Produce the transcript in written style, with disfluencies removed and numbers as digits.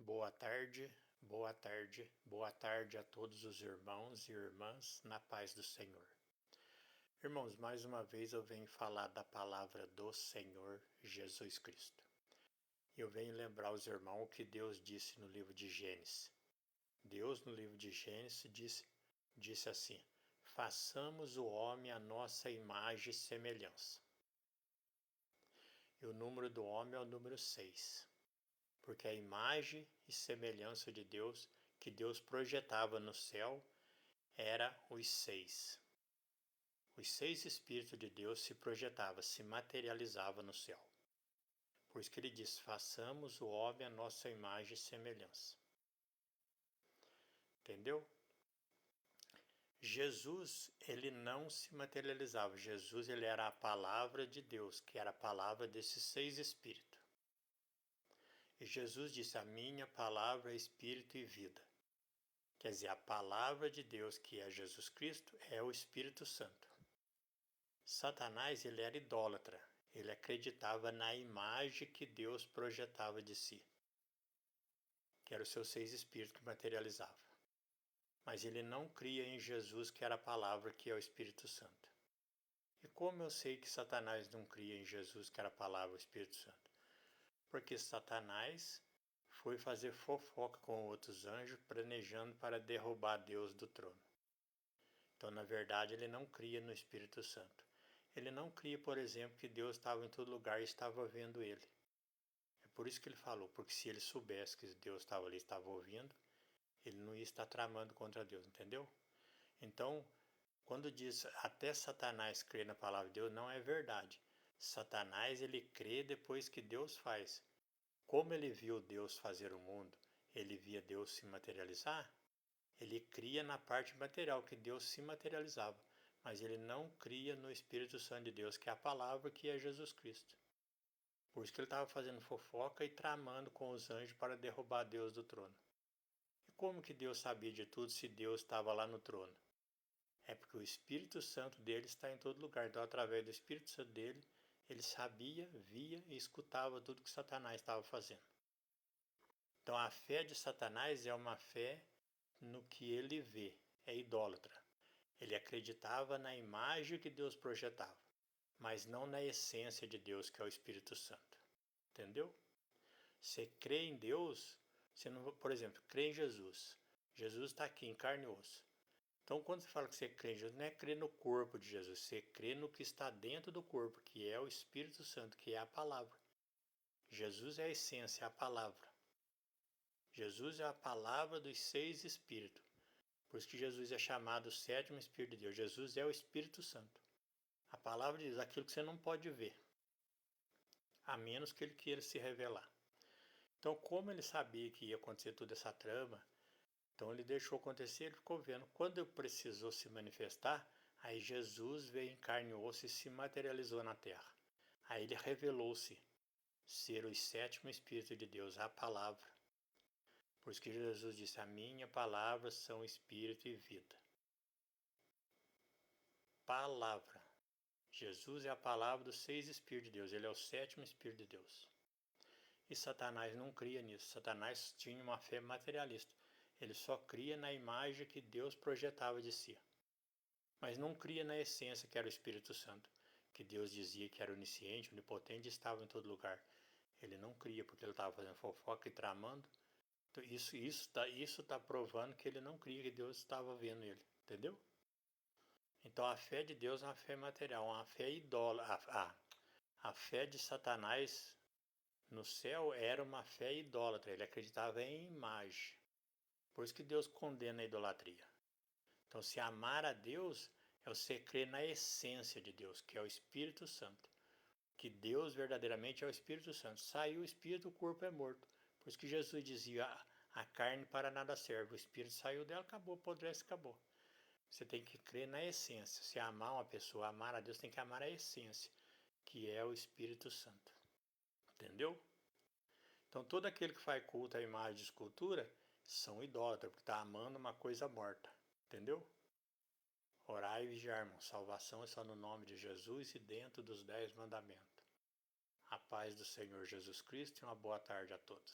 boa tarde, boa tarde a todos os irmãos e irmãs na paz do Senhor. Irmãos, mais uma vez eu venho falar da palavra do Senhor Jesus Cristo. Eu venho lembrar os irmãos o que Deus disse no livro de Gênesis. Deus no livro de Gênesis disse assim: façamos o homem à nossa imagem e semelhança. E o número do homem é o número 6. Porque a imagem e semelhança de Deus que Deus projetava no céu era os 6. Os 6 Espíritos de Deus se projetavam, se materializavam no céu. Por isso que ele diz: façamos o homem à nossa imagem e semelhança. Entendeu? Jesus, ele não se materializava. Jesus, ele era a palavra de Deus, que era a palavra desses 6 Espíritos. E Jesus disse: a minha palavra é espírito e vida. Quer dizer, a palavra de Deus, que é Jesus Cristo, é o Espírito Santo. Satanás, ele era idólatra. Ele acreditava na imagem que Deus projetava de si, que eram os seus 6 Espíritos que materializavam. Mas ele não cria em Jesus, que era a palavra, que é o Espírito Santo. E como eu sei que Satanás não cria em Jesus, que era a palavra, o Espírito Santo? Porque Satanás foi fazer fofoca com outros anjos, planejando para derrubar Deus do trono. Então, na verdade, ele não cria no Espírito Santo. Ele não cria, por exemplo, que Deus estava em todo lugar e estava vendo ele. É por isso que ele falou, porque se ele soubesse que Deus estava ali e estava ouvindo, ele não ia estar tramando contra Deus, entendeu? Então, quando diz até Satanás crê na palavra de Deus, não é verdade. Satanás, ele crê depois que Deus faz. Como ele viu Deus fazer o mundo, ele via Deus se materializar, ele cria na parte material, que Deus se materializava, mas ele não cria no Espírito Santo de Deus, que é a palavra, que é Jesus Cristo. Por isso que ele estava fazendo fofoca e tramando com os anjos para derrubar Deus do trono. E como que Deus sabia de tudo se Deus estava lá no trono? É porque o Espírito Santo dele está em todo lugar. Então, através do Espírito Santo dele, ele sabia, via e escutava tudo que Satanás estava fazendo. Então, a fé de Satanás é uma fé no que ele vê, é idólatra. Ele acreditava na imagem que Deus projetava, mas não na essência de Deus, que é o Espírito Santo. Entendeu? Você crê em Deus, você não, por exemplo, crê em Jesus. Jesus está aqui em carne e osso. Então, quando você fala que você crê em Jesus, não é crer no corpo de Jesus, você crê no que está dentro do corpo, que é o Espírito Santo, que é a palavra. Jesus é a essência, é a palavra. Jesus é a palavra dos 6 Espíritos. Por isso que Jesus é chamado o 7º Espírito de Deus. Jesus é o Espírito Santo. A palavra diz aquilo que você não pode ver, a menos que ele queira se revelar. Então, como ele sabia que ia acontecer toda essa trama, então ele deixou acontecer, ele ficou vendo. Quando ele precisou se manifestar, aí Jesus veio em carne e osso e se materializou na terra. Aí ele revelou-se ser o 7º Espírito de Deus, a palavra. Por isso que Jesus disse: a minha palavra são espírito e vida. Palavra. Jesus é a palavra dos 6 Espíritos de Deus, ele é o 7º Espírito de Deus. E Satanás não cria nisso. Satanás tinha uma fé materialista. Ele só cria na imagem que Deus projetava de si. Mas não cria na essência, que era o Espírito Santo, que Deus dizia que era onisciente, onipotente e estava em todo lugar. Ele não cria porque ele estava fazendo fofoca e tramando. Então, isso tá provando que ele não cria, que Deus estava vendo ele. Entendeu? Então a fé de Deus é uma fé material, uma fé idólatra. A fé de Satanás no céu era uma fé idólatra, ele acreditava em imagem. Por isso que Deus condena a idolatria. Então, se amar a Deus é você crer na essência de Deus, que é o Espírito Santo. Que Deus verdadeiramente é o Espírito Santo. Saiu o Espírito, o corpo é morto. Por isso que Jesus dizia: a carne para nada serve. O Espírito saiu dela, acabou, apodrece, acabou. Você tem que crer na essência. Se amar uma pessoa, amar a Deus, tem que amar a essência, que é o Espírito Santo. Entendeu? Então, todo aquele que faz culto à imagem de escultura são idólatras, porque está amando uma coisa morta. Entendeu? Orai e vigiar, irmão. Salvação é só no nome de Jesus e dentro dos 10 mandamentos. A paz do Senhor Jesus Cristo e uma boa tarde a todos.